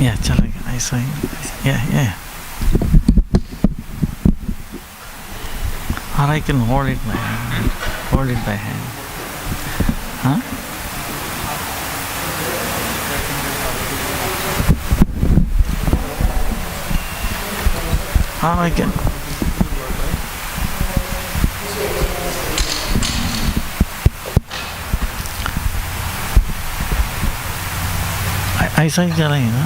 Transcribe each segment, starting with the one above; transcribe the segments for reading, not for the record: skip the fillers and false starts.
Yeah, चलेगा ऐसा ही. Yeah. Or I can hold it by hand. Hold it by hand. Huh? Or I can. ऐसा ही चलेगा ना.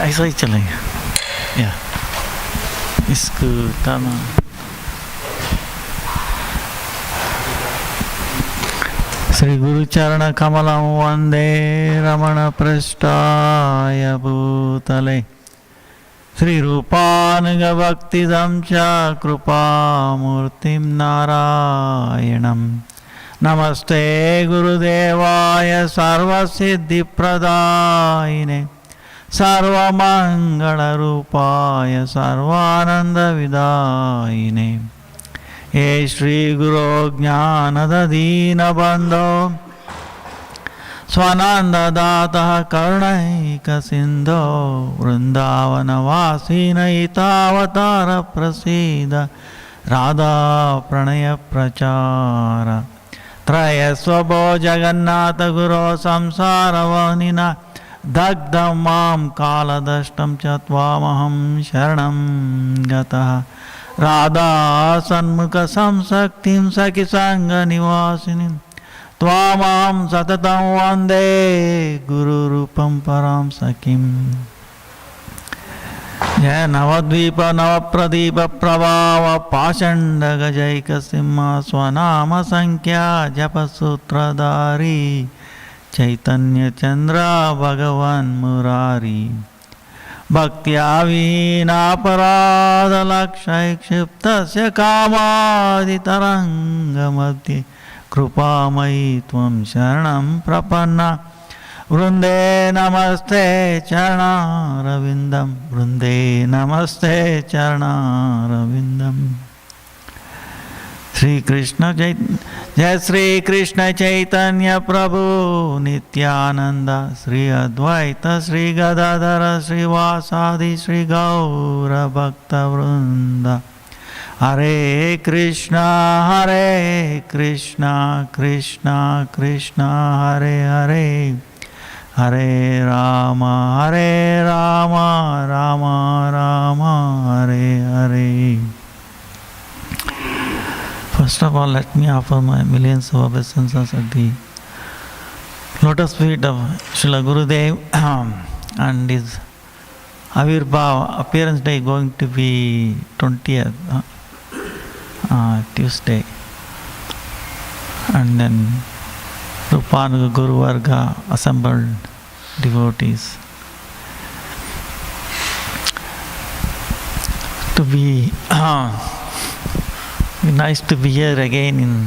ऐसा ही चलेगा. या इसको करना. श्री गुरु चरण कमलं वंदे रमण पृष्ठाय भूतले श्री रूपानुग भक्तिदं च कृपामूर्तिं नारायणं नमस्ते गुरुदेवाय सर्वसिद्धिप्रदायिने सर्वमंगलरूपाय सर्वानंदविदायिने हे श्री गुरो ज्ञानदधीनबन्धो स्वानन्ददातः करुणैकसिन्धो वृन्दावनवासी नयितावतार प्रसीद राधा प्रणय प्रचार त्रयस्वभो जगन्नाथ गुरो संसारवह्निना दग्धं मां कालदष्टं च त्वामहं शरणं गतः राधा सन्मुख संसक्तिं सखि संग निवासिनीं त्वामहं सततं वन्दे गुरुरूपं परां सखीम्. जय नवद्वीप नवप्रदीप प्रभाव पाषण्ड गजैक सिंह स्वनाम संख्या जपसूत्रधारी चैतन्य चंद्र भगवान मुरारी भक्त्या वीणापराधलक्षै क्षिप्तस्य कामादितरङ्गमध्ये कृपामयी त्वं शरणं प्रपन्ना वृंदे नमस्ते चरणारविन्दं वृंदे नमस्ते चरणारविन्दम्. श्री कृष्ण जय श्री कृष्ण चैतन्य प्रभु नित्यानंद श्री अद्वैत श्री गदाधर श्रीवासादि श्री गौर भक्त वृंद. हरे Krishna Krishna Krishna Hare Hare Hare Ram Ram Ram Hare Hare. First of all, let me offer my millions of obeisances at the lotus feet of Srila Gurudev and his Avirbhav appearance day going to be 20th Tuesday, and then Rupanuga Guru Varga assembled devotees to be nice to be here again in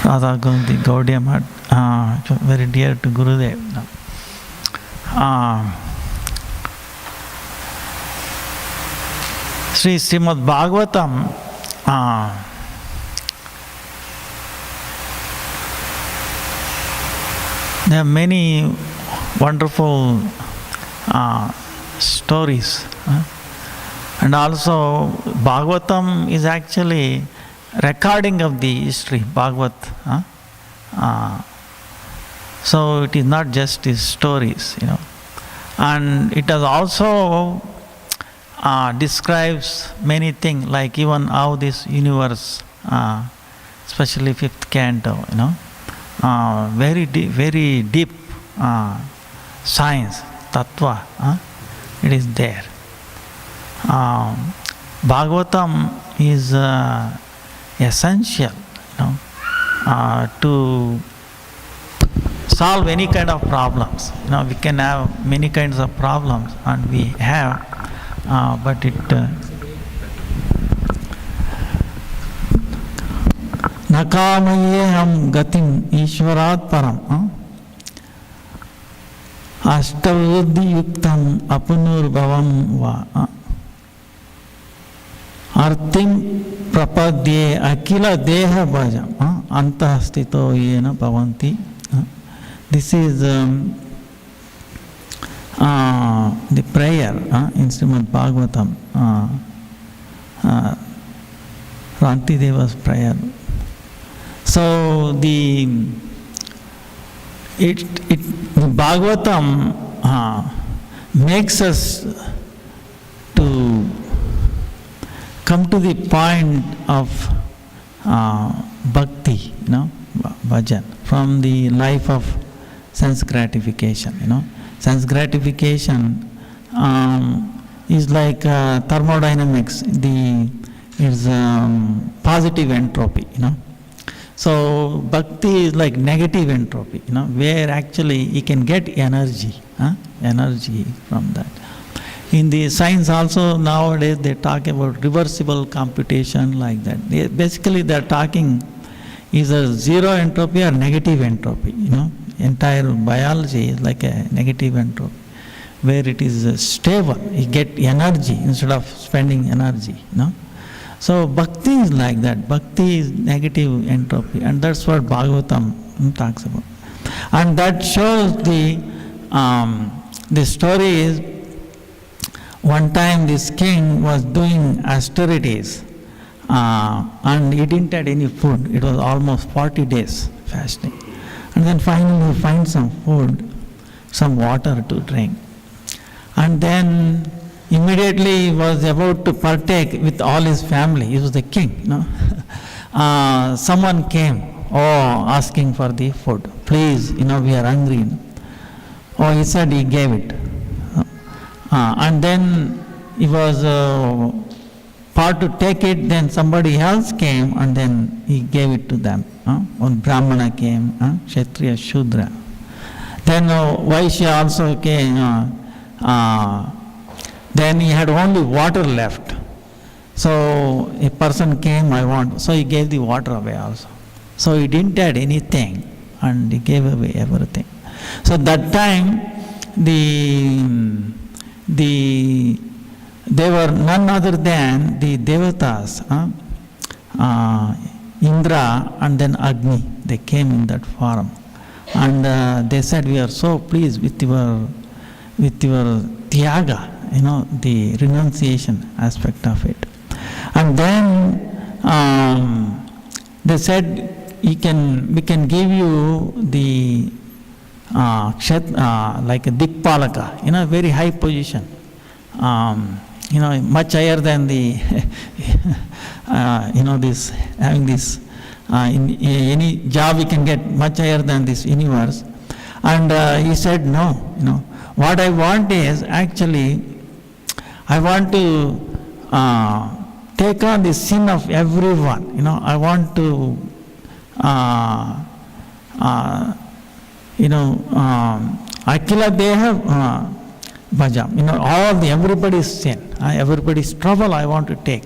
Radha Gondi Gaudiya Math, very dear to Gurudev. Srimad Bhagavatam there are many wonderful stories. And also Bhagavatam is actually recording of the history, Bhagavat. So it is not just his stories, And it has also describes many things, like even how this universe, especially fifth canto, very deep science, tattva, it is there. Bhagavatam is essential, to solve any kind of problems. We can have many kinds of problems, and we have, but it Nakamayeham gatim Ishwarat param. Ashtavrudhi yuktam apunur bhavam va. Artim prapadye akila deha bhajam. Antah stito yena bhavanti. This is the prayer in Srimad Bhagavatam. Ranti Deva's prayer. So the Bhagavatam makes us to come to the point of bhakti, bhajan, from the life of sense gratification. Sense gratification is like thermodynamics. It's positive entropy. So bhakti is like negative entropy. Where actually you can get energy, energy from that. In the science also nowadays they talk about reversible computation like that. Basically they are talking either zero entropy or negative entropy. Entire biology is like a negative entropy, where it is stable. You get energy instead of spending energy. So bhakti is like that. Bhakti is negative entropy, and that's what Bhagavatam talks about. And that shows the story is, one time this king was doing austerities and he didn't have any food. It was almost 40 days fasting. And then finally he finds some food, some water to drink. And then immediately he was about to partake with all his family. He was the king. Someone came, asking for the food. Please, we are hungry. He said he gave it. And then he was part to take it, then somebody else came and then he gave it to them. One Brahmana came, Kshatriya, Shudra. Then Vaishya also came. Then he had only water left. So a person came, so he gave the water away also. So he didn't add anything and he gave away everything. So that time they were none other than the Devatas, Indra and then Agni. They came in that form. And they said, we are so pleased with your Tyaga, the renunciation aspect of it. And then they said, we can give you the like a Dikpalaka, very high position, much higher than the, this, having this, in any job we can get much higher than this universe. And he said, no, what I want is actually, I want to take on the sin of everyone. I want to, Akila Deha Bhajam. Everybody's sin, everybody's trouble I want to take.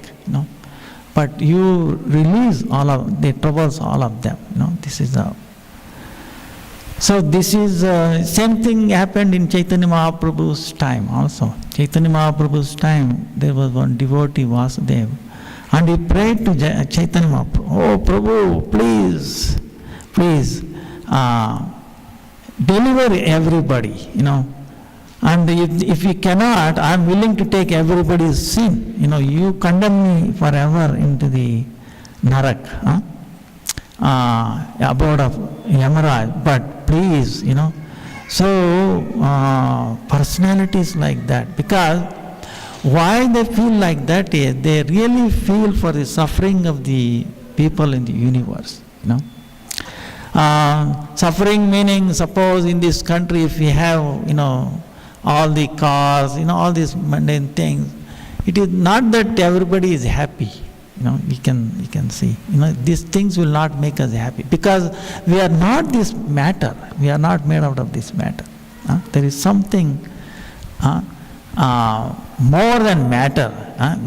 But you release all of the troubles, all of them. This is the. So this is same thing happened in Chaitanya Mahaprabhu's time also. Chaitanya Mahaprabhu's time, there was one devotee, Vasudeva, and he prayed to Chaitanya Mahaprabhu, oh Prabhu, please, deliver everybody, And if you cannot, I am willing to take everybody's sin. You condemn me forever into the Narak, abode of Yamaraj, but please, So personalities like that, because why they feel like that is they really feel for the suffering of the people in the universe. Suffering meaning, suppose in this country if we have, all the cars, all these mundane things, it is not that everybody is happy. You can see. These things will not make us happy because we are not this matter. We are not made out of this matter. There is something more than matter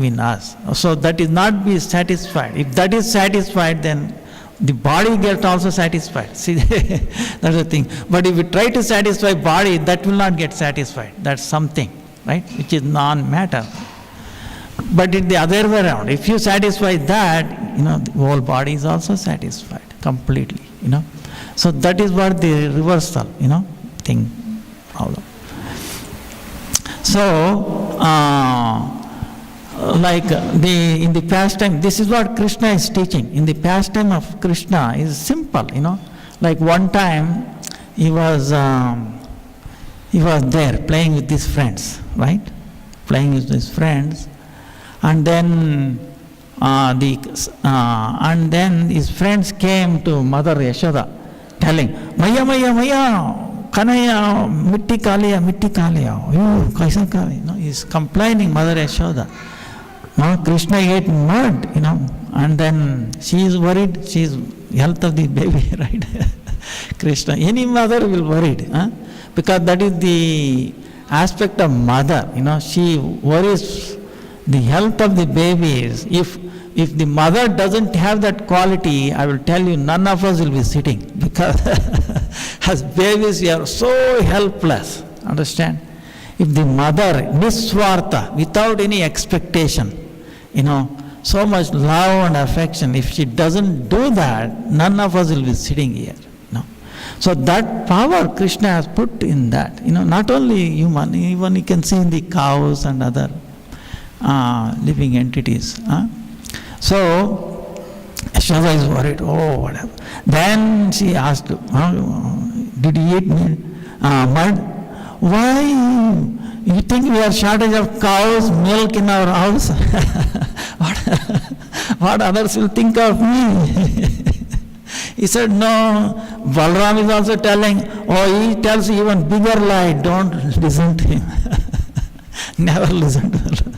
in us. So that is not be satisfied. If that is satisfied, then the body gets also satisfied. See, that's the thing. But if we try to satisfy body, that will not get satisfied. That's something, right, which is non-matter. But it's the other way around. If you satisfy that, the whole body is also satisfied completely, So that is what the reversal, thing, problem. So, in the pastime, this is what Krishna is teaching. In the pastime of Krishna is simple, Like one time, he was there playing with his friends, right? Playing with his friends, and then his friends came to Mother Yashoda, telling, Maya, Maya, Maya, Kanaya, mitti kaliya, kaisa kaliya. He's complaining, Mother Yashoda. Krishna ate mud, and then she is worried, she is health of the baby, right? Krishna, any mother will worried, because that is the aspect of mother, she worries the health of the babies. If the mother doesn't have that quality, I will tell you, none of us will be sitting, because as babies we are so helpless, understand? If the mother, niswartha, without any expectation, so much love and affection, if she doesn't do that, none of us will be sitting here. So that power Krishna has put in that, not only human, even you can see in the cows and other living entities. So Yashoda is worried, whatever. Then she asked, did you eat mud? Why? You think we are shortage of cows, milk in our house? What others will think of me? He said, no. Balram is also telling, he tells even bigger lie, don't listen to him. Never listen to her.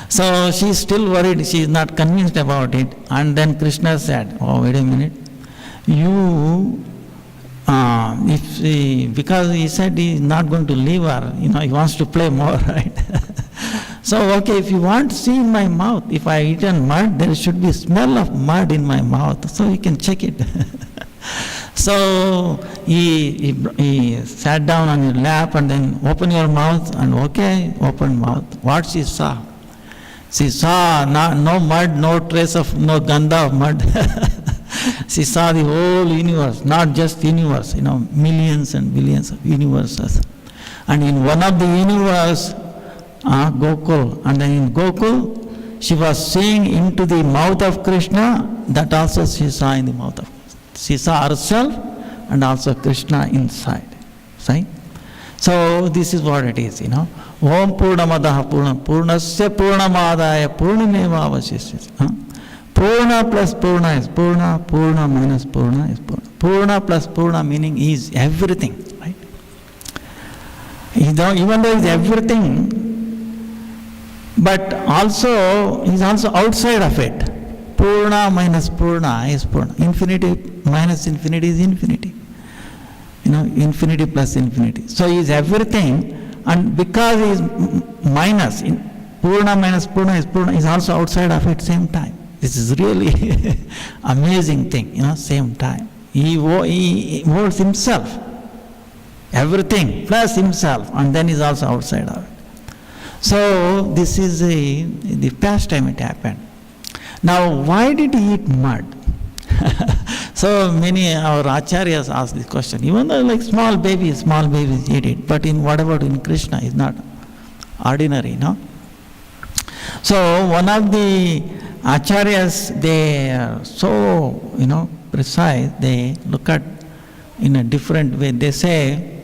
So she is still worried, she is not convinced about it. And then Krishna said, wait a minute, because he said he is not going to leave her, he wants to play more, right? So, okay, if you want to see in my mouth, if I eaten mud, there should be smell of mud in my mouth, so you can check it. So he sat down on your lap and then open your mouth, and okay, open mouth. What she saw? She saw no mud, no trace of, no gandha of mud. She saw the whole universe, not just universe, millions and billions of universes. And in one of the universe, Gokul, and then in Gokul, she was seeing into the mouth of Krishna, that also she saw in the mouth of Krishna. She saw herself and also Krishna inside. Right? So this is what it is, Om Purnamadaha Purnasya Purnamadaya Purnameva Avashishyate. Purna plus Purna is Purna, Purna minus Purna is Purna. Purna plus Purna meaning is everything, right? Even though he is everything, but also he is also outside of it. Purna minus Purna is Purna. Infinity minus infinity is infinity. Infinity plus infinity. So he is everything, and because he is minus, Purna minus Purna is Purna, he is also outside of it same time. This is really amazing thing, same time. He holds himself, everything plus himself, and then is also outside of it. So this is the pastime it happened. Now, why did he eat mud? So many our acharyas ask this question. Even though like small babies eat it, but what about in Krishna? It's not ordinary, So one of the acharyas, they are so precise. They look at in a different way. They say,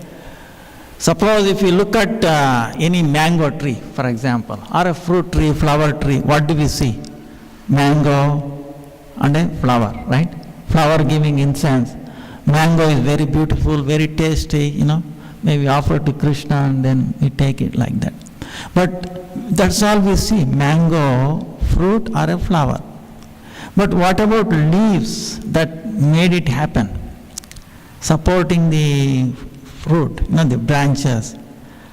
suppose if you look at any mango tree, for example, or a fruit tree, flower tree, what do we see? Mango and a flower, right? Flower giving incense. Mango is very beautiful, very tasty, maybe offered to Krishna and then we take it like that. But that's all we see, mango, fruit or a flower. But what about leaves that made it happen? Supporting the fruit, the branches,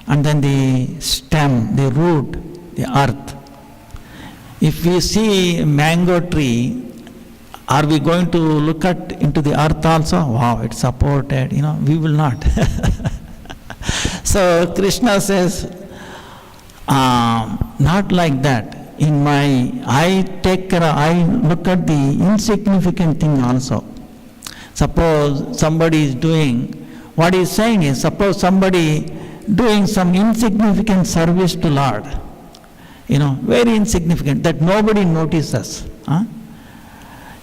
and then the stem, the root, the earth. If we see a mango tree, Are we going to look at into the earth also? Wow, it's supported. We will not. So Krishna says, not like that. I take care. I look at the insignificant thing also. Suppose somebody is doing. What he's saying is, suppose somebody doing some insignificant service to Lord. Very insignificant that nobody notices.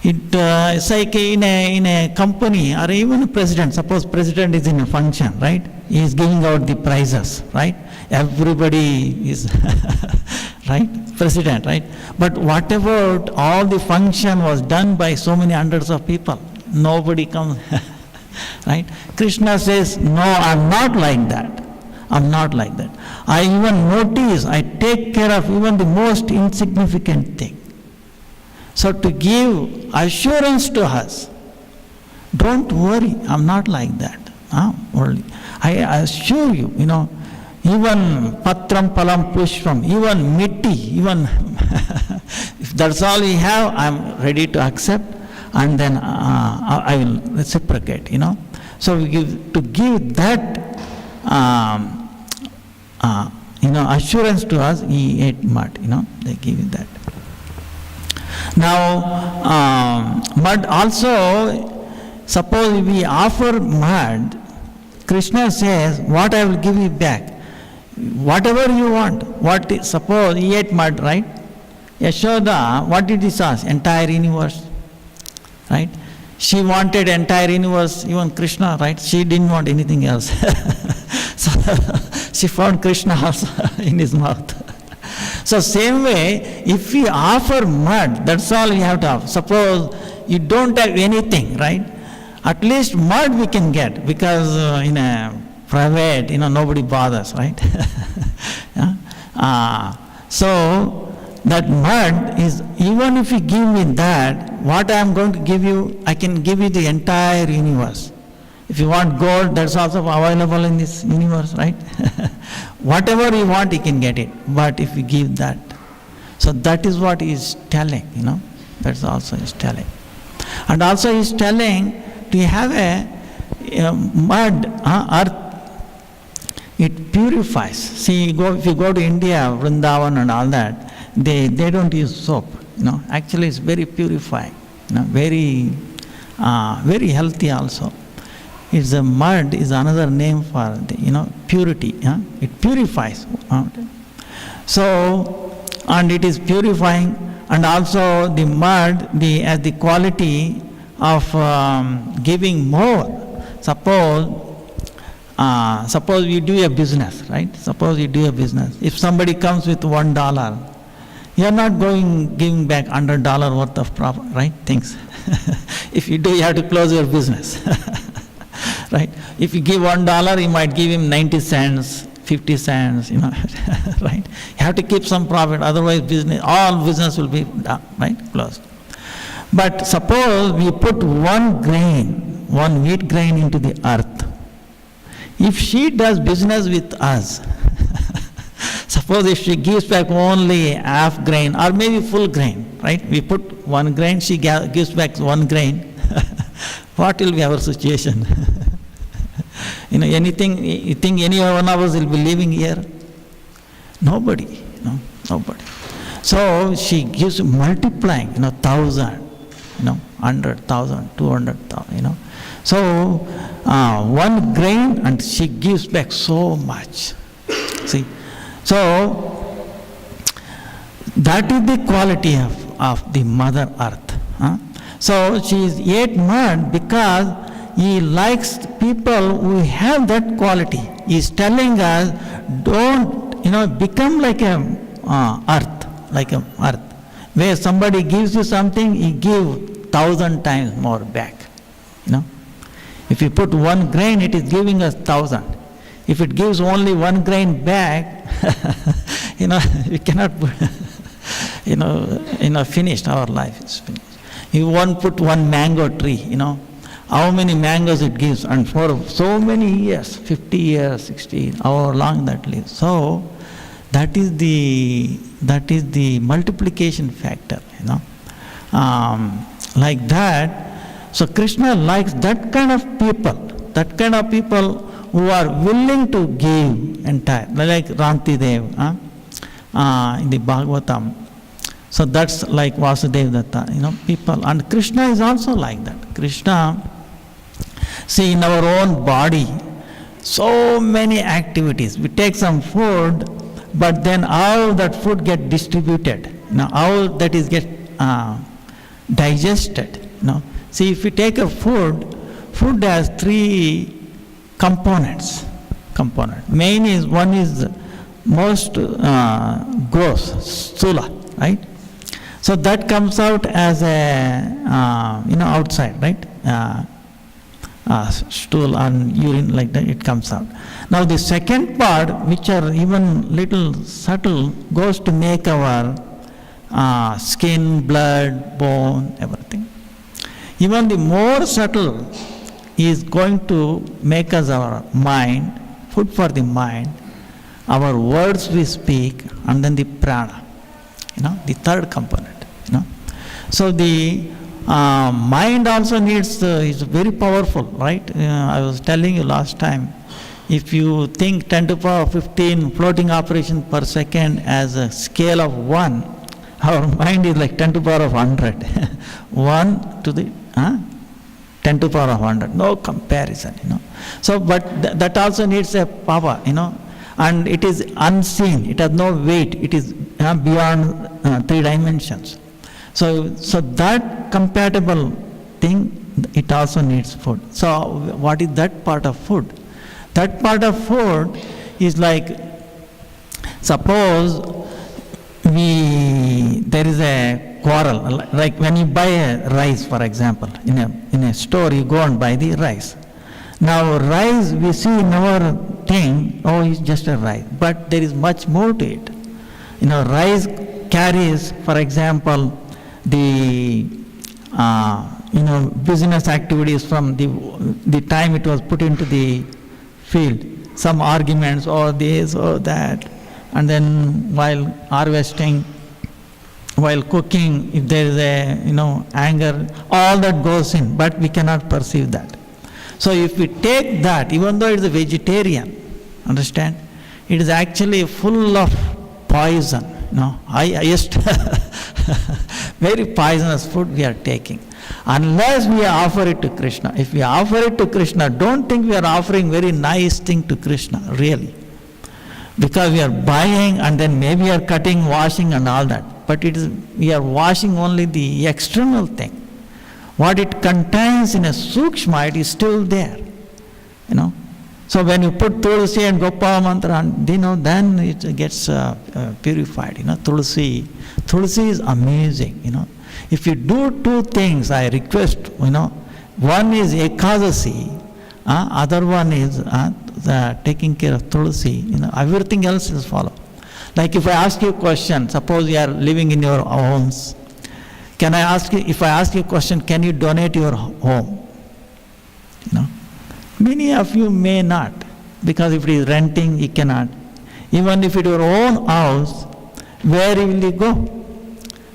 It's like in a company or even a president. Suppose president is in a function, right? He is giving out the prizes, right? Everybody is right, president, right? But whatever all the function was done by so many hundreds of people, nobody comes, right? Krishna says, no, I'm not like that. I'm not like that. I even notice, I take care of even the most insignificant thing. So to give assurance to us, don't worry, I'm not like that. I assure you, even patram palam pushpam, even mitti, even if that's all we have, I'm ready to accept, and then I will reciprocate, So we give that assurance to us. He ate mud, they give you that. Now, mud also, suppose we offer mud, Krishna says, what I will give you back? Whatever you want. Suppose he ate mud, right? Yashoda, what did he ask? Entire universe, right? She wanted entire universe, even Krishna, right? She didn't want anything else. So she found Krishna also in his mouth. So same way, if we offer mud, that's all we have to offer. Suppose you don't have anything, right? At least mud we can get, because in a private, nobody bothers, right? So that mud is, even if you give me that, what I am going to give you, I can give you the entire universe. If you want gold, that's also available in this universe, right? Whatever you want, you can get it. But if you give that, so that is what he is telling, That's also he is telling. And also he is telling, to have a mud, earth, it purifies. See, if you go to India, Vrindavan and all that, they don't use soap. Actually it's very purifying. Very healthy also. It's a mud is another name for the, purity. It purifies. So, and it is purifying, and also the mud has the quality of giving more. Suppose you do a business, right? Suppose you do a business. If somebody comes with $1, you are not giving back $100 worth of profit, right? Things. If you do, you have to close your business. Right? If you give $1, you might give him 90 cents, 50 cents, right? You have to keep some profit, otherwise all business will be done, right? Closed. But suppose we put one wheat grain into the earth. If she does business with us, suppose if she gives back only half grain or maybe full grain, right? We put one grain, she gives back one grain. What will be our situation? Anything, you think any one of us will be living here? Nobody, nobody. So she gives multiplying, 1,000, 100,000, 200,000, So one grain and she gives back so much. See, so that is the quality of the Mother Earth. So she ate mud because he likes people who have that quality. He is telling us, don't, become like a earth, where somebody gives you something, he gives 1,000 times more back. If you put one grain, it is giving us 1,000. If it gives only one grain back, we cannot, finished, our life is finished. You won't put one mango tree, how many mangoes it gives, and for so many years, 50 years, 60, how long that lives. So that is the multiplication factor, Like that. So Krishna likes that kind of people who are willing to give entire, like Ranti Dev in the Bhagavatam. So that's like Vasudev Datta, people. And Krishna is also like that. Krishna, see, in our own body, so many activities. We take some food, but then how that food get distributed, how that is get digested. See, if we take a food has three components. Main is, one is most gross, stula, right? So that comes out as a, outside, right? Stool and urine, like that, it comes out. Now the second part, which are even little subtle, goes to make our skin, blood, bone, everything. Even the more subtle is going to make us our mind, food for the mind, our words we speak, and then the prana, the third component. So the mind also needs, is very powerful, right? I was telling you last time, if you think 10 to the power 15 floating operation per second as a scale of 1, our mind is like 10 to the power of 100. 1 to the 10 to the power of 100, no comparison, So, but that also needs a power, and it is unseen, it has no weight, it is beyond 3 dimensions. So that compatible thing, it also needs food. So what is that part of food? That part of food is like, suppose there is a quarrel, like when you buy a rice, for example, in a store, you go and buy the rice. Now rice, we see in our thing, it's just a rice, but there is much more to it. Rice carries, for example, the business activities from the time it was put into the field, some arguments or this or that, and then while harvesting, while cooking, if there is a anger, all that goes in, but we cannot perceive that. So if we take that, even though it is a vegetarian, understand, it is actually full of poison. Highest very poisonous food we are taking. Unless we offer it to Krishna. If we offer it to Krishna, don't think we are offering very nice thing to Krishna, really. Because we are buying and then maybe we are cutting, washing and all that. But we are washing only the external thing. What it contains in a sukshma, it is still there. So when you put Tulsi and Gopal mantra, then it gets purified. Tulsi is amazing. If you do 2 things, I request. One is Ekadasi, other one is taking care of Tulsi. Everything else is follow. Like if I ask you a question, suppose you are living in your homes. Can I ask you? If I ask you a question, can you donate your home? Many of you may not, because if it is renting, you cannot. Even if it is your own house, where will you go?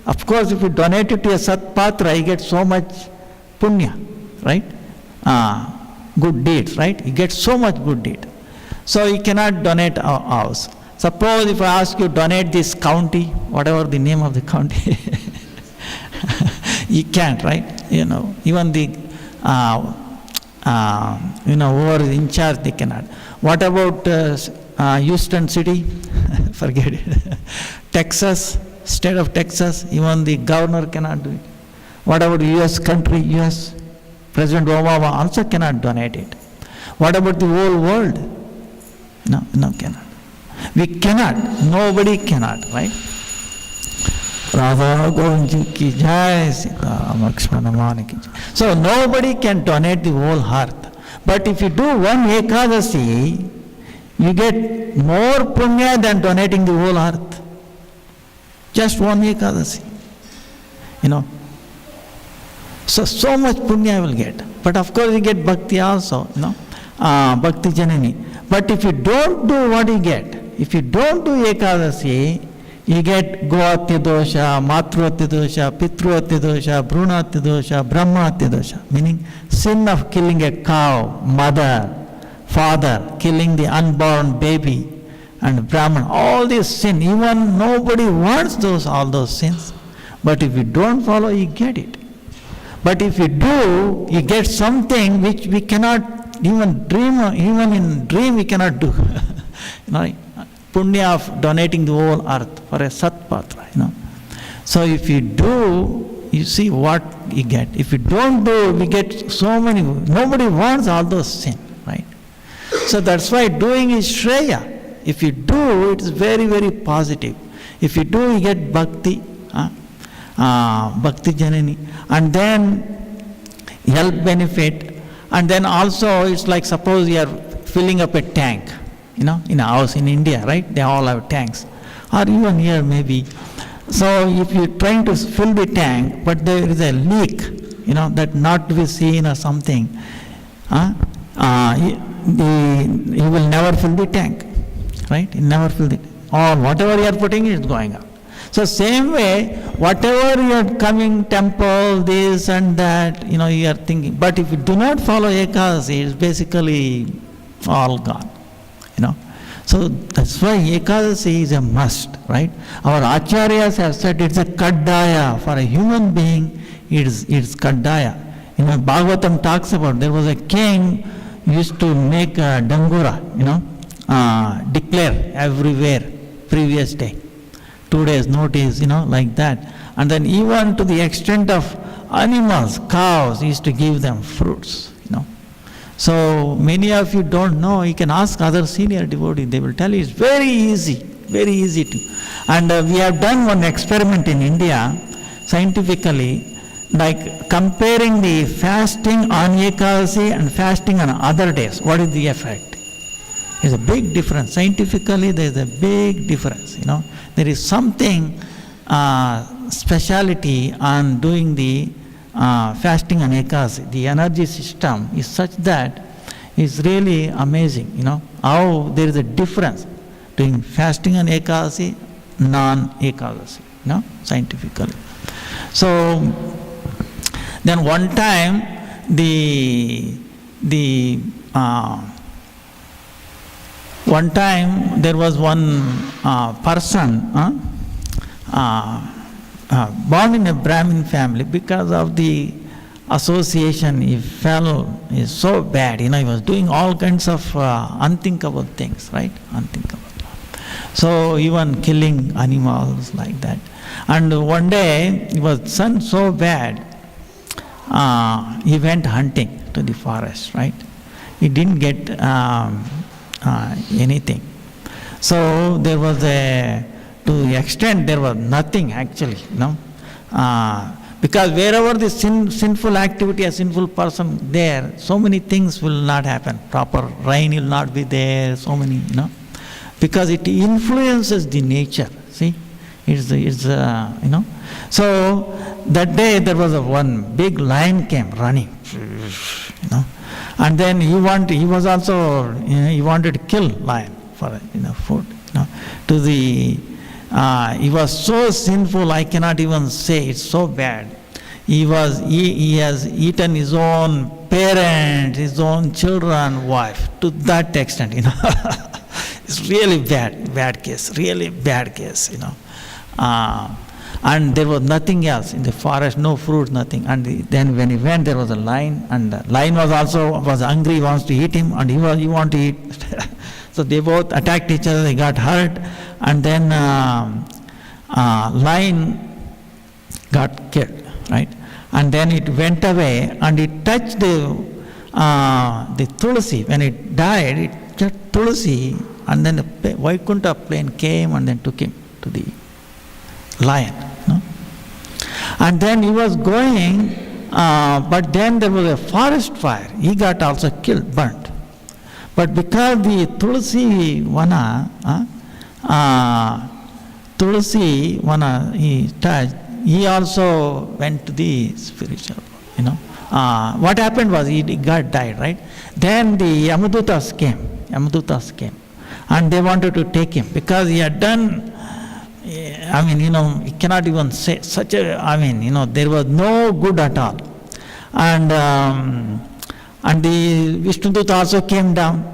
Of course, if you donate it to a Satpatra, you get so much punya, right? Good deeds, right? You get so much good deed. So you cannot donate our house. Suppose if I ask you donate this county, whatever the name of the county, you can't, right? Even the whoever is in charge, they cannot. What about Houston city? Forget it. Texas, state of Texas, even the governor cannot do it. What about US country, US? President Obama also cannot donate it. What about the whole world? No, cannot. We cannot. Nobody cannot, right? Radha Govinji ki jai, Sita Lakshmana Mani ki jai. So nobody can donate the whole heart. But if you do one Ekadasi, you get more punya than donating the whole heart. Just one Ekadasi. So much punya you will get. But of course you get bhakti also, Bhakti Janani. But if you don't do what you get, if you don't do Ekadasi, You get Goatya dosha, Matruatya dosha, Pitruatya dosha, Brunatya dosha, Brahmatya dosha, meaning sin of killing a cow, mother, father, killing the unborn baby, and Brahman, all these sin, even nobody wants all those sins. But if you don't follow, you get it. But if you do, you get something which we cannot even dream, even in dream we cannot do. Punya of donating the whole earth for a Satpatra, So if you do, you see what you get. If you don't do, we get so many, nobody wants all those sin, right? So that's why doing is Shreya. If you do, it's very, very positive. If you do, you get bhakti, bhakti janani, and then health benefit, and then also it's like suppose you are filling up a tank, in a house in India, right? They all have tanks, or even here maybe. So if you're trying to fill the tank, but there is a leak, that not to be seen or something, you will never fill the tank. Right? You never fill it. Or whatever you are putting is going up. So same way, whatever you are coming, temple, this and that, you are thinking. But if you do not follow Ekadasi, it's basically all gone. So that's why Ekadasi is a must, right? Our Acharyas have said it's a kaddaya. For a human being, it's kaddaya. Bhagavatam talks about, there was a king who used to make a dangura, declare everywhere previous day, 2 days notice, like that. And then even to the extent of animals, cows, he used to give them fruits, So many of you don't know, you can ask other senior devotees, they will tell you it's very easy to. And we have done one experiment in India, scientifically, like comparing the fasting on Ekadasi and fasting on other days. What is the effect? There's a big difference. Scientifically, there's a big difference. There is something speciality on doing the fasting on Ekadasi. The energy system is such that it's really amazing. How there is a difference between fasting on Ekadasi, non-Ekadasi. Scientifically. So then one time one time there was one person born in a Brahmin family. Because of the association, he is so bad. He was doing all kinds of unthinkable things, right? Unthinkable. So even killing animals like that. And one day, his son so bad, he went hunting to the forest, right? He didn't get anything. So there was to the extent there was nothing actually, because wherever the sinful activity, a sinful person there, so many things will not happen. Proper rain will not be there, so many, because it influences the nature, see. So that day there was one big lion came running, and then he wanted to kill lion for food. He was so sinful, I cannot even say, it's so bad. He has eaten his own parents, his own children, wife, to that extent. It's really bad case, really bad case. And there was nothing else in the forest, no fruit, nothing. And then when he went, there was a lion, and the lion was hungry, wants to eat him, and he wanted to eat. So they both attacked each other, they got hurt, and then lion got killed, right? And then it went away, and it touched the tulsi. When it died, it touched tulsi, and then the Vaikuntha plane came and then took him to the lion. And then he was going, but then there was a forest fire. He got also killed, burnt. But because the Tulsi Vana he touched, he also went to the spiritual world. What happened was he got died, right? Then the Yamadutas came, and they wanted to take him because he had done I mean, you cannot even say such a, there was no good at all. And the Vishnudut also came down,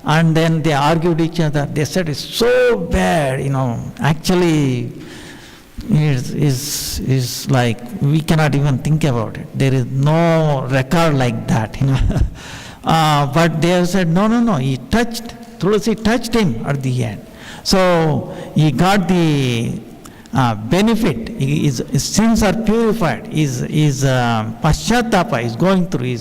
and then they argued each other. They said it's so bad, actually is like we cannot even think about it. There is no record like that, But they said, no, Tulsi touched him at the end. So he got the benefit. His sins are purified. His paschatapa is going through.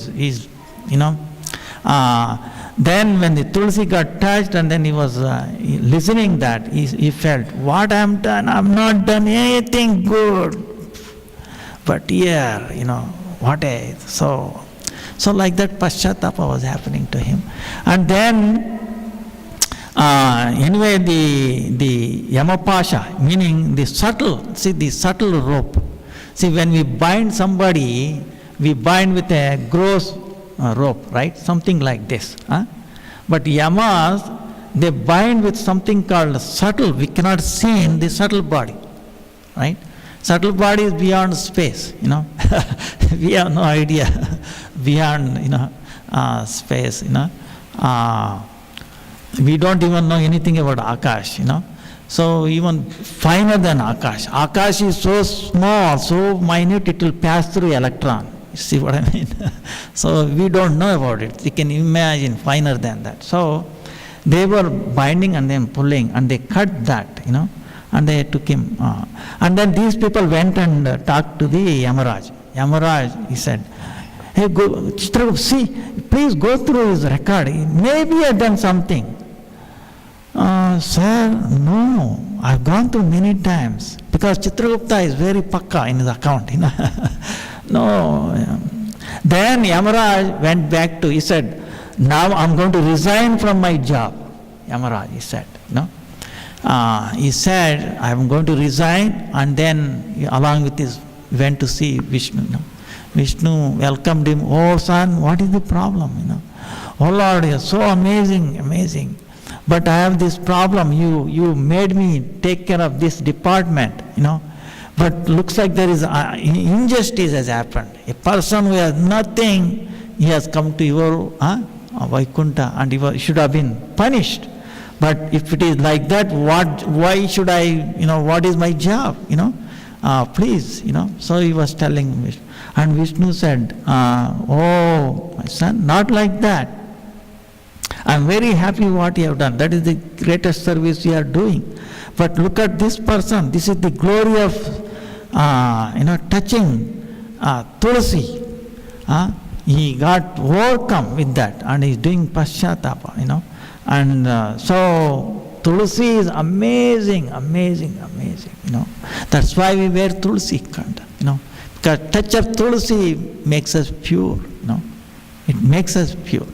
Then when the Tulsi got touched, and then he was listening that, he felt, what I am done, I have not done anything good. But here, so like that paschatapa was happening to him. And then, anyway, the Yamapasha, meaning the subtle rope. See, when we bind somebody, we bind with a gross rope, right? Something like this. But Yamas, they bind with something called subtle. We cannot see in the subtle body, right? Subtle body is beyond space, We have no idea beyond, space, we don't even know anything about Akash, So even finer than Akash. Akash is so small, so minute, it will pass through electron. You see what I mean? So we don't know about it. You can imagine finer than that. So they were binding and then pulling, and they cut that, and they took him. And then these people went and talked to the Yamaraj. Yamaraj, he said, hey, go, Chitragupta, see, please go through his record. Maybe I have done something. Sir, no, I've gone through many times, because Chitragupta is very pakka in his account. No. Then Yamaraj went back he said, now I'm going to resign from my job. Yamaraj, he said, he said, I'm going to resign, and then along with his, went to see Vishnu. Vishnu welcomed him. Oh son, what is the problem? Oh Lord, you're so amazing. But I have this problem. You made me take care of this department, But looks like there is injustice has happened. A person who has nothing, he has come to your Vaikunta, and he should have been punished. But if it is like that, why should I, what is my job, please, So he was telling Vishnu. And Vishnu said, oh, my son, not like that. I'm very happy what you have done. That is the greatest service you are doing. But look at this person. This is the glory of, touching Tulsi. He got overcome with that, and he's doing paschatapa, And so Tulsi is amazing. That's why we wear Tulsi Kanda, Because touch of Tulsi makes us pure, It makes us pure,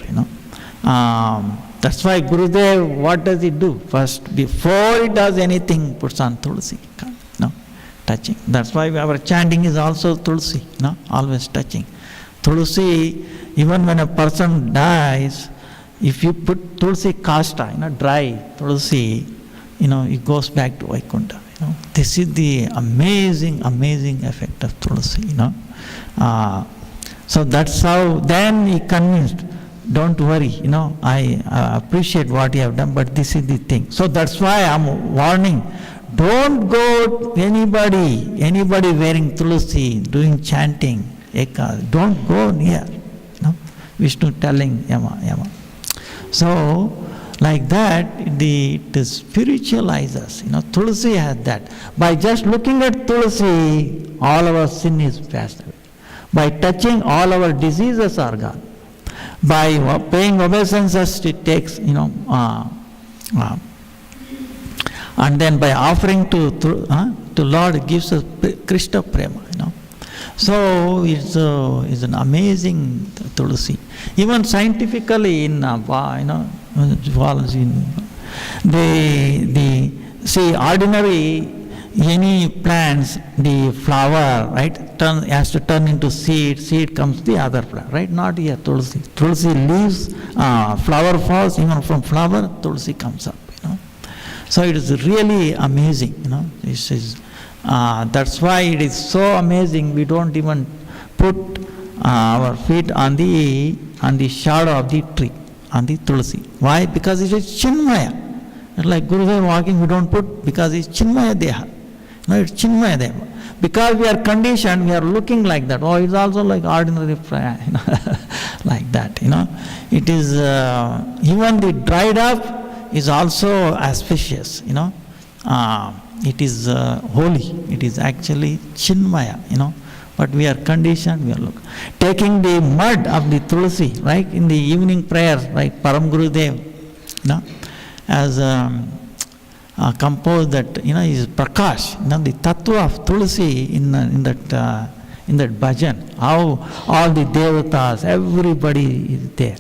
That's why Gurudev, what does he do? First, before he does anything, puts on Tulsi, touching. That's why our chanting is also Tulsi, always touching. Tulsi, even when a person dies, if you put Tulsi kasta, dry Tulsi, it goes back to Vaikunta. This is the amazing effect of Tulsi, So that's how, then he convinced, don't worry, I appreciate what you have done, but this is the thing. So that's why I'm warning, don't go anybody wearing Tulsi, doing chanting, don't go near. Vishnu telling Yama. So, like that, it spiritualizes. Tulsi has that. By just looking at Tulsi, all our sin is passed away. By touching, all our diseases are gone. By paying obeisances, it takes, and then by offering to Lord, it gives us Krishna Prema, So it's an amazing Tulsi. Even scientifically in zoology, see ordinary any plants, the flower, right, has to turn into seed comes the other plant, right? Not here, Tulsi. Tulsi leaves, flower falls, even from flower, Tulsi comes up, So it is really amazing, That's why it is so amazing. We don't even put our feet on the shadow of the tree, on the tulsi. Why? Because it is Chinmaya. It's like Gurudev walking, we don't put, because it's Chinmaya Deha. No, it's Chinmaya Deha. Because we are conditioned, we are looking like that. Oh, it's also like ordinary prayer, like that, It is, even the dried up is also auspicious, It is holy. It is actually Chinmaya, But we are conditioned, we are looking. Taking the mud of the tulsi, right, in the evening prayer, right, Param Gurudev, as composed that, is Prakash, the tattva of tulsi in that bhajan, how all the devatas, everybody is there,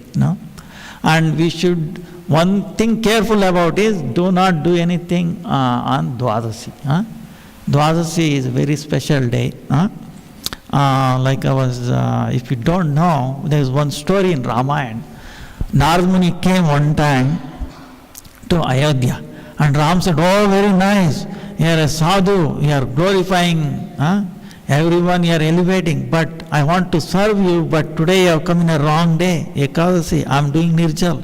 And we should, one thing careful about is, do not do anything on Dwadasi. Dwadasi is a very special day. Like I was, if you don't know, there is one story in Ramayana. Narad Muni came one time to Ayodhya, and Ram said, "Oh, very nice. You are a sadhu. You are glorifying everyone. You are elevating. But I want to serve you. But today you have come in a wrong day. Ekadasi. I am doing nirjal.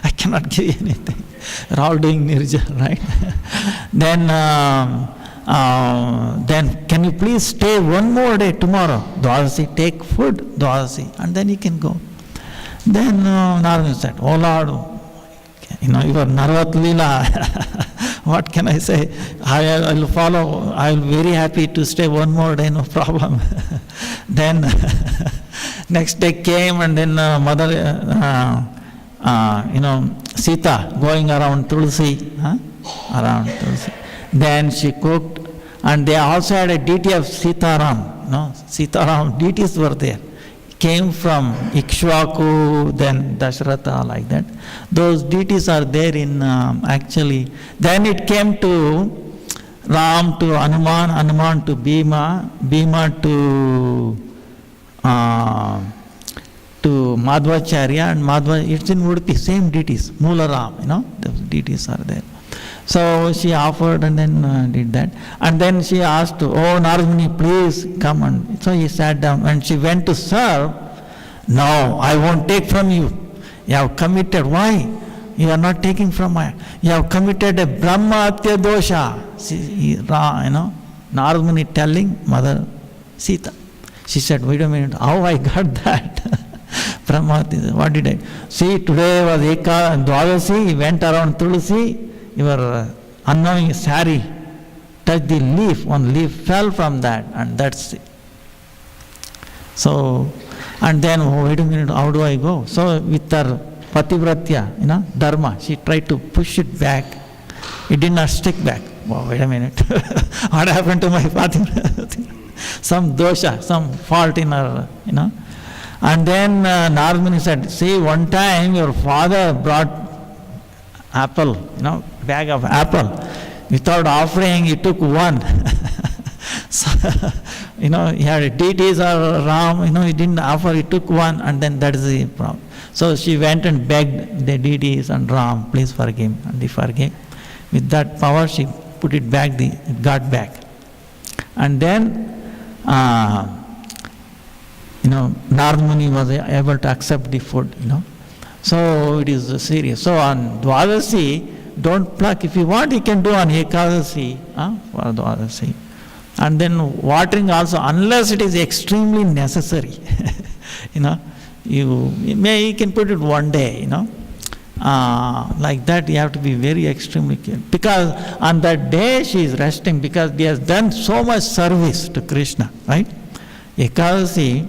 I cannot give you anything. You are all doing nirjal, right?" Then can you please stay one more day tomorrow? Dwadasi, take food, Dwadasi, and then you can go. Then Narada said, "Oh Lord, your Narvat Leela, what can I say? I will follow. I will be very happy to stay one more day, no problem." Then next day came, and then mother, Sita going around Tulsi, around Tulsi. Then she cooked, and they also had a deity of Sitaram. Sitaram deities were there. Came from Ikshvaku, then Dasharatha, like that. Those deities are there in actually. Then it came to Ram to Hanuman, Hanuman to Bhima, Bhima to Madhvacharya, and Madhva. It's in Udupi, same deities. Mula Ram, those deities are there. So she offered and then did that. And then she asked, "Oh, Narad Muni, please come." And so he sat down and she went to serve. "No, I won't take from you. You have committed." "Why? You are not taking from me. You have committed a Brahma Atya dosha." Narad Muni telling Mother Sita. She said, "Wait a minute, how I got that?" Brahma Atya, what did I? See, today was Dwadasi, he went around Tulsi. Your unknowing sari touched the leaf, one leaf fell from that, and that's it. So, and then, wait a minute, how do I go? So with her Pativratya, dharma, she tried to push it back. It did not stick back. Wow, wait a minute. What happened to my Pativratya? Some dosha, some fault in her, And then Narad Muni said, "See, one time your father brought apple, bag of apple. Without offering, he took one." So, he had deities or Ram, he didn't offer, he took one, and then that is the problem. So she went and begged the deities and Ram, "Please forgive him," and they forgave. With that power, she put it back, it got back. And then, Narad Muni was able to accept the food, So it is serious. So on Dwadasi, don't pluck. If you want, you can do on Ekadasi for Dwadasi. And then watering also, unless it is extremely necessary. You can put it one day, Like that, you have to be very extremely careful. Because on that day, she is resting because she has done so much service to Krishna, right? Ekadasi,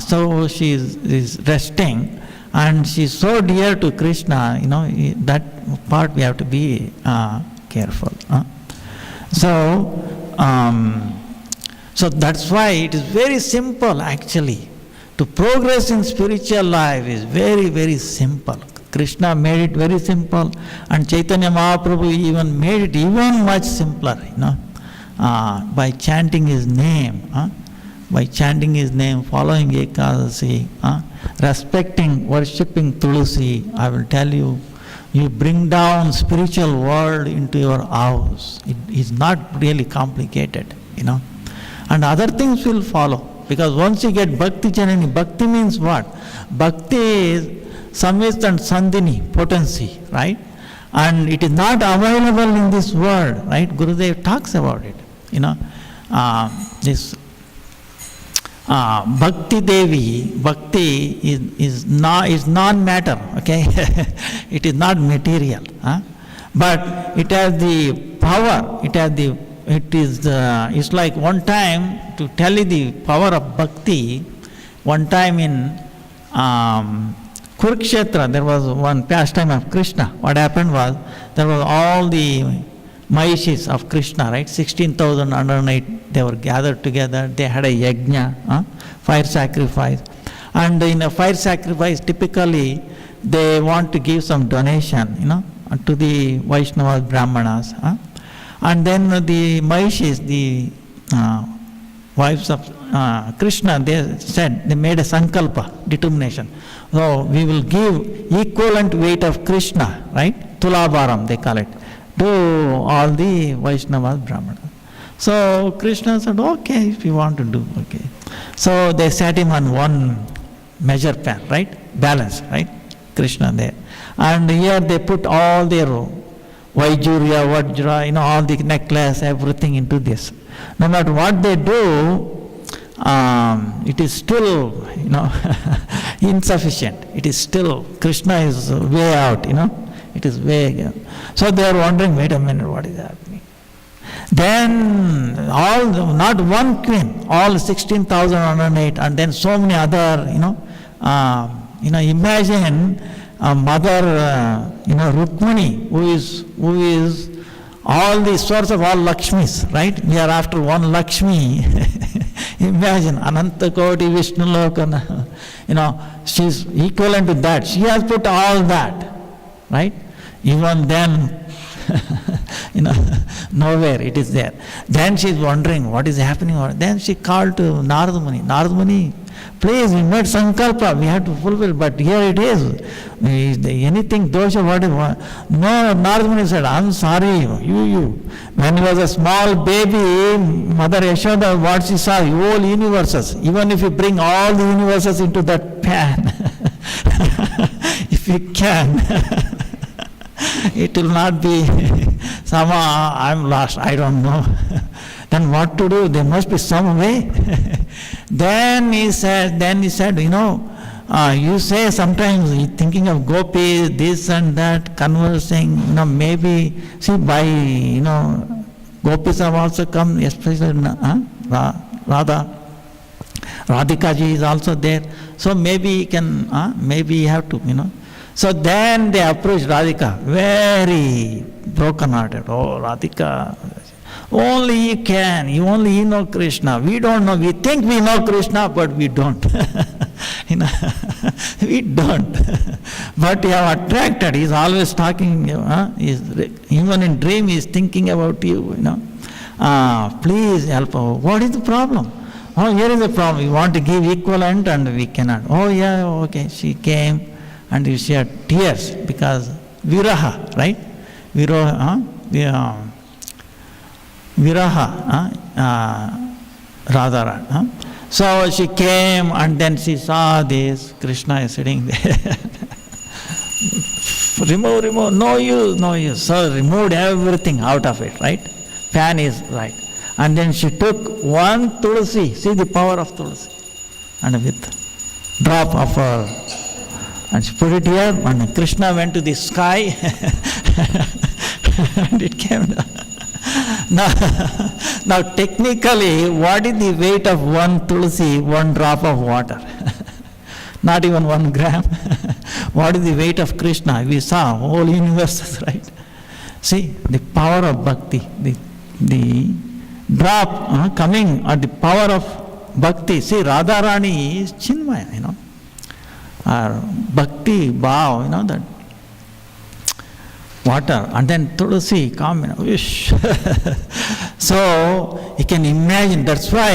so she is resting, and she is so dear to Krishna, that part we have to be careful. So that's why it is very simple actually. To progress in spiritual life is very, very simple. Krishna made it very simple, and Chaitanya Mahaprabhu even made it even much simpler, by chanting his name. By chanting his name, following Ekadasi, respecting, worshipping Tulsi. I will tell you, You bring down spiritual world into your house. It is not really complicated, And other things will follow. Because once you get Bhakti Janani, Bhakti means what? Bhakti is Samvist and Sandhini, potency, right? And it is not available in this world, right? Gurudev talks about it, this Bhakti Devi, Bhakti is non-matter, okay? It is not material, but it has the power, it's like one time, to tell you the power of Bhakti, one time in Kurukshetra, there was one pastime of Krishna. What happened was, there was all the Mahishis of Krishna, right? 16,108, they were gathered together, they had a yajna, fire sacrifice. And in a fire sacrifice, typically, they want to give some donation, to the Vaishnavas, Brahmanas. And then the Mahishis, the wives of Krishna, they made a sankalpa, determination. So we will give equivalent weight of Krishna, right? Tulabharam, they call it, to all the Vaishnavas, Brahmanas. So Krishna said, okay, if you want to do, okay. So they set him on one measure pan, right? Balance, right? Krishna there. And here they put all their Vaijurya, Vajra, all the necklace, everything into this. No matter what they do, it is still, insufficient. It is still, Krishna is way out, it is way. So they are wondering, wait a minute, what is happening? Then not one queen, all 16,108, and then so many other, imagine a mother, Rukmini, who is all the source of all Lakshmis, right? We are after one Lakshmi. Imagine, Ananta Koti Vishnu Lokana, she's equivalent to that. She has put all that, right? Even then, nowhere it is there. Then she's wondering what is happening. Then she called to Narada Muni. Narada Muni, please, we made sankalpa, we have to fulfill, but here it is. Is there anything dosha, what is what? No, Narada Muni said, I'm sorry, you. When he was a small baby, Mother Yashoda, what she saw, whole universes. Even if you bring all the universes into that pan, if you can, it will not be, somehow I'm lost, I don't know. Then what to do? There must be some way. Then he said, you say sometimes thinking of gopis, this and that, conversing, maybe, see by, gopis have also come, especially Radha. Radhika ji is also there. So maybe you can, maybe you have to, So then they approached Radhika, very broken-hearted. Oh, Radhika, only you can, only you know Krishna. We don't know, we think we know Krishna, but we don't. We don't. But you have attracted, he's always talking, even in dream he's thinking about you, Please help. What is the problem? Oh, here is the problem. We want to give equivalent and we cannot. Oh, yeah, okay. She came and she had tears because viraha, right? Viraha, Radharani. So she came and then she saw this, Krishna is sitting there. remove, no use. So removed everything out of it, right? Pan is right. And then she took one tulsi, see the power of tulsi, and with drop of her, and she put it here, and Krishna went to the sky, and it came down. Now technically, what is the weight of one tulsi, one drop of water? Not even 1 gram. What is the weight of Krishna? We saw whole universes, right? See, the power of bhakti, the drop coming at the power of bhakti. See, Radharani is Chinmaya, or bhakti, bhav, that water, and then tulsi come, So you can imagine, that's why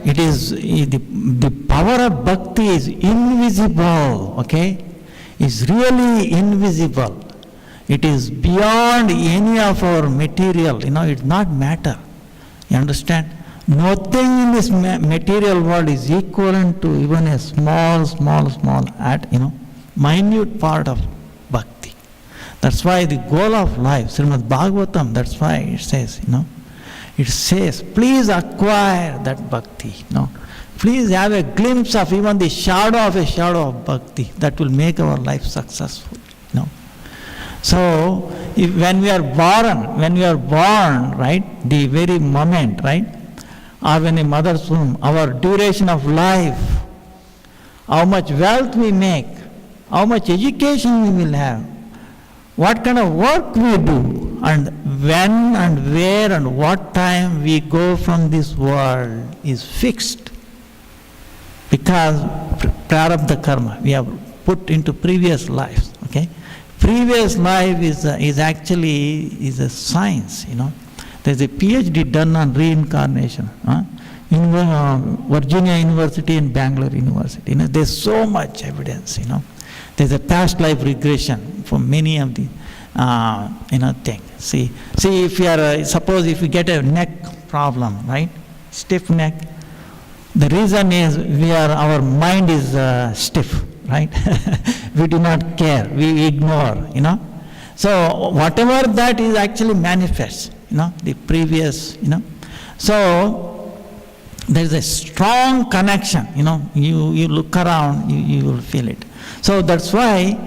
it is, the power of bhakti is invisible, okay? Is really invisible. It is beyond any of our material, it's not matter. You understand? Nothing in this material world is equivalent to even a small, minute part of bhakti. That's why the goal of life, Srimad Bhagavatam, that's why it says, it says, please acquire that bhakti, Please have a glimpse of even the shadow of bhakti. That will make our life successful, So, when we are born, right, the very moment, right, or when a mother's womb, our duration of life, how much wealth we make, how much education we will have, what kind of work we do, and when and where and what time we go from this world is fixed. Because prarabdha karma, we have put into previous lives, okay? Previous life is actually a science, There's a PhD done on reincarnation. In Virginia University and Bangalore University. There's so much evidence, There's a past life regression for many of the, things. See, if you are, suppose if you get a neck problem, right? Stiff neck. The reason is our mind is stiff, right? We do not care, we ignore, So whatever that is actually manifests, the previous, So there is a strong connection, you look around, you will feel it. So that's why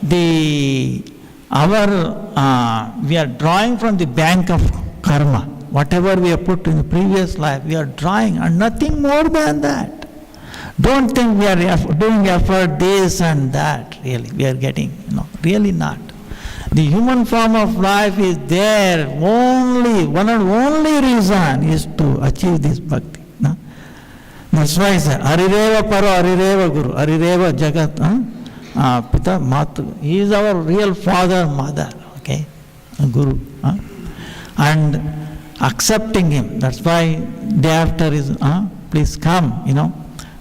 we are drawing from the bank of karma. Whatever we have put in the previous life, we are drawing, and nothing more than that. Don't think we are doing effort this and that, really. We are getting, really not. The human form of life is there, one and only reason is to achieve this bhakti. No? That's why I said, Arireva Paro, Arireva Guru, Arireva Jagat, Pita Matu. He is our real father, mother, okay? Guru. And accepting him, that's why day after is, please come,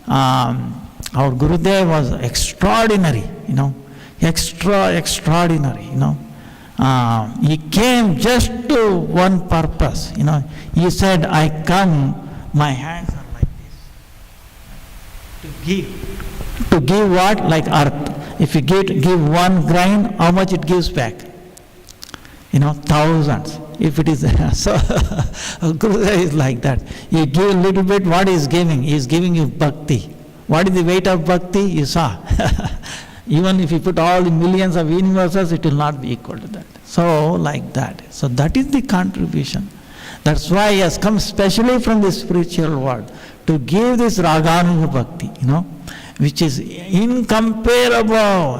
Our Gurudev was extraordinary, extraordinary, He came just to one purpose, He said, I come, my hands are like this. To give what? Like earth. If you give one grain, how much it gives back? Thousands. If it is, so Gurudev is like that. You give a little bit, what he is giving? He is giving you bhakti. What is the weight of bhakti? You saw. Even if you put all the millions of universes, it will not be equal to that. So, like that. So, that is the contribution. That's why he has come specially from the spiritual world to give this Raganuga Bhakti, which is incomparable,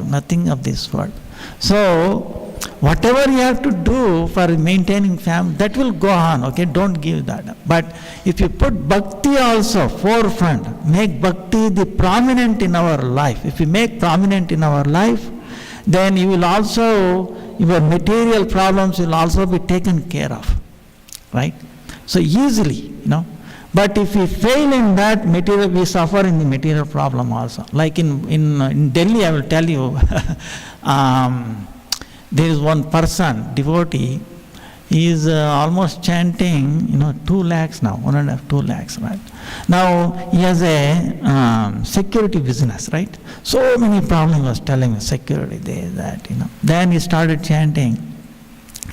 nothing of this world. So, whatever you have to do for maintaining family, that will go on, okay? Don't give that up. But if you put bhakti also forefront, make bhakti the prominent in our life. If you make prominent in our life, then you will also, your material problems will also be taken care of, right? So easily, But if we fail in that material, we suffer in the material problem also. Like in Delhi, I will tell you, there is one person, devotee, he is almost chanting, 2 lakhs now, 1.5, 2 lakhs, right? Now, he has a security business, right? So many problems, was telling me, security, this, that, Then he started chanting.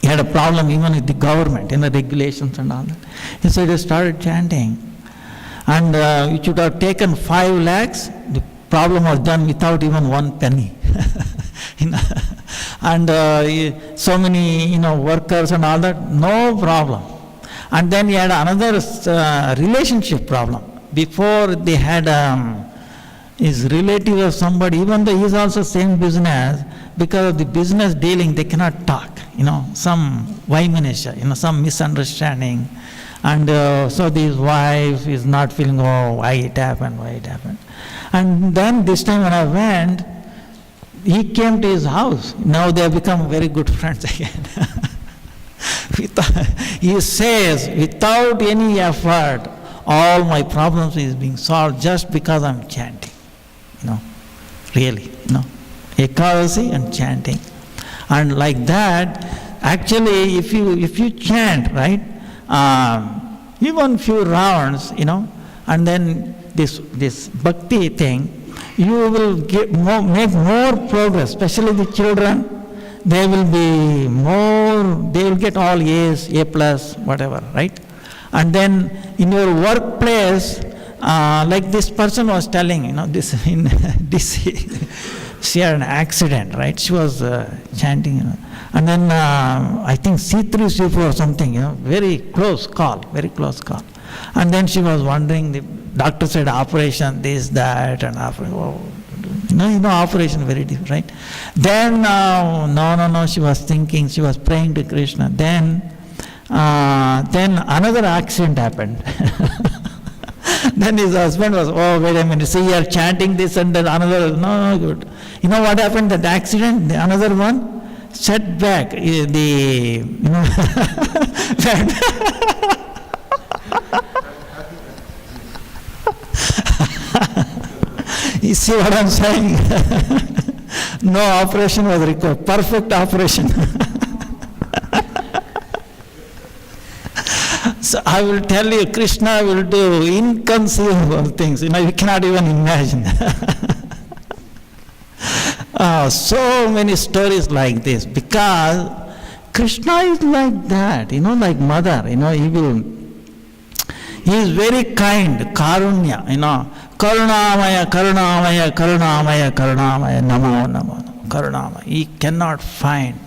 He had a problem even with the government, regulations and all that. He said he started chanting. And it should have taken 5 lakhs, the problem was done without even 1 penny. And so many, workers and all that, no problem. And then he had another relationship problem. Before they had his relative or somebody, even though he's also same business, because of the business dealing, they cannot talk, some vaimanisha, some misunderstanding. And so his wife is not feeling, why it happened. And then this time when I went, he came to his house. Now they have become very good friends again. He says, without any effort, all my problems is being solved just because I'm chanting. Really, Ekadasi and chanting. And like that, actually, if you chant, right, even few rounds, and then this bhakti thing, you will make more progress, especially the children. They will get all A's, A plus, whatever, right? And then in your workplace, like this person was telling, this in DC, she had an accident, right? She was chanting, and then I think C3, C4 or something, very close call. And then she was wondering, the doctor said operation, this, that, and operation very different, right? Then, no, she was thinking, she was praying to Krishna. Then another accident happened. Then his husband was, wait a minute, see, you are chanting this and then another, no, good. You know what happened, that accident, another one, set back, You see what I'm saying? No operation was required, perfect operation. So I will tell you, Krishna will do inconceivable things, you cannot even imagine. So many stories like this, because Krishna is like that, like mother, he is very kind, karunya, karunamaya, karunamaya, karunamaya, karunamaya, namo, namo, karunamaya. He cannot find.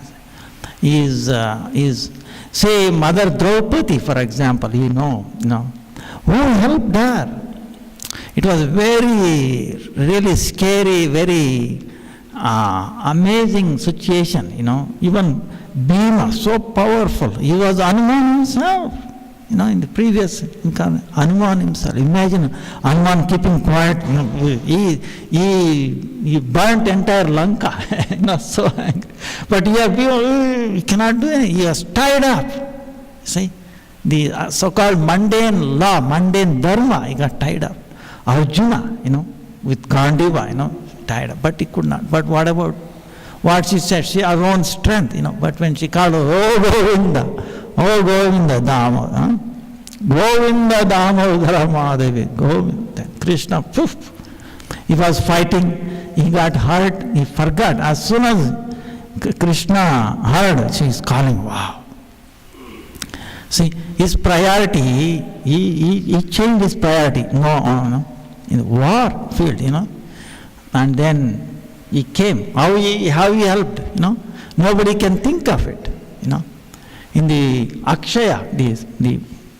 Say Mother Draupadi, for example, who helped her? It was really scary, very amazing situation, Even Bhima, so powerful. He was Hanuman himself, in the previous incarnation, Hanuman himself. Imagine Hanuman keeping quiet, he burnt entire Lanka, so angry. But here he cannot do anything. He was tied up. See, the so-called mundane law, mundane dharma, he got tied up. Arjuna, with Gandiva, tied up, but he could not. But what about what she said? She her own strength, But when she called, Govinda, Damodara, Govinda Damodara Mahadevi, Govinda, Krishna, poof. He was fighting, he got hurt, he forgot. As soon as Krishna heard, she is calling, wow. See, his priority, he changed his priority. No, in the war field, And then he came. How he helped, Nobody can think of it, In the Akshaya,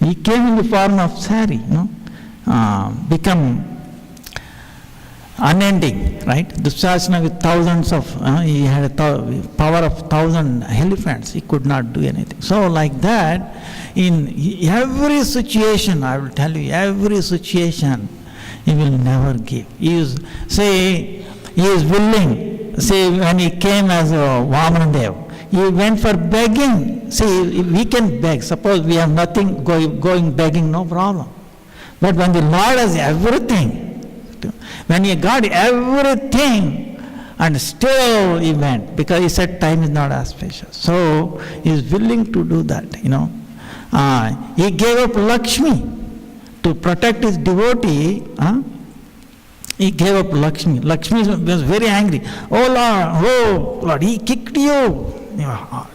he came in the form of sari, become unending, right? Dushasana with thousands of, he had a power of 1,000 elephants. He could not do anything. So like that, in every situation, I will tell you, every situation, he will never give. He is willing. See, when he came as a Vamandev, he went for begging. See, we can beg. Suppose we have nothing, going begging, no problem. But when the Lord has everything, when he got everything, and still he went, because he said time is not auspicious. So he is willing to do that, He gave up Lakshmi to protect his devotee. He gave up Lakshmi. Lakshmi was very angry. Oh Lord, he kicked you in your heart,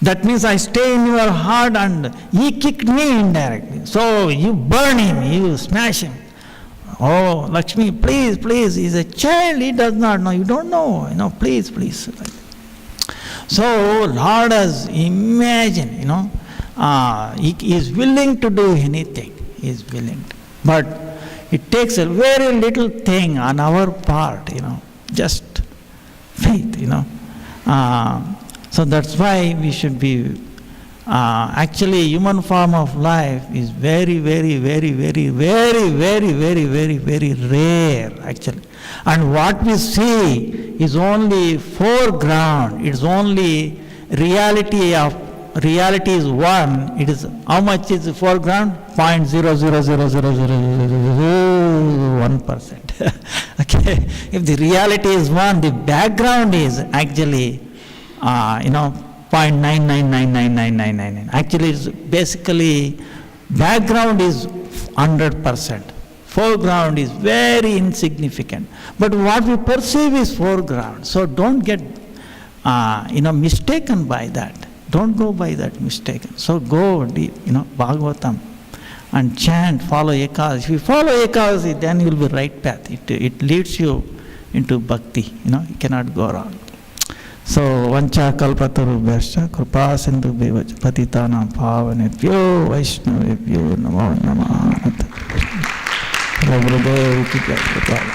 That means I stay in your heart and he kicked me indirectly. So you burn him, you smash him. Oh, Lakshmi, please, he's a child, he does not know, you don't know, please. So Lord has imagined, he is willing to do anything, he is willing to. But it takes a very little thing on our part, just faith, So that's why we should be, actually human form of life is very, very, very, very, very, very, very, very, very rare actually. And what we see is only foreground, it's only reality is one, it is, how much is the foreground? 0.0000001%. Okay, if the reality is one, the background is actually .9999999. Actually, it's basically background is 100%. Foreground is very insignificant. But what we perceive is foreground. So don't get mistaken by that. Don't go by that mistaken. So go deep, Bhagavatam, and chant, follow Ekadasi. If you follow Ekadasi, then you will be right path. It leads you into bhakti. You cannot go wrong. So, vancha kalpatarubhyascha kripa sindhu bhevacha patitanam pavanebhyo vaishnavebhyo namo namaha. Prabhupada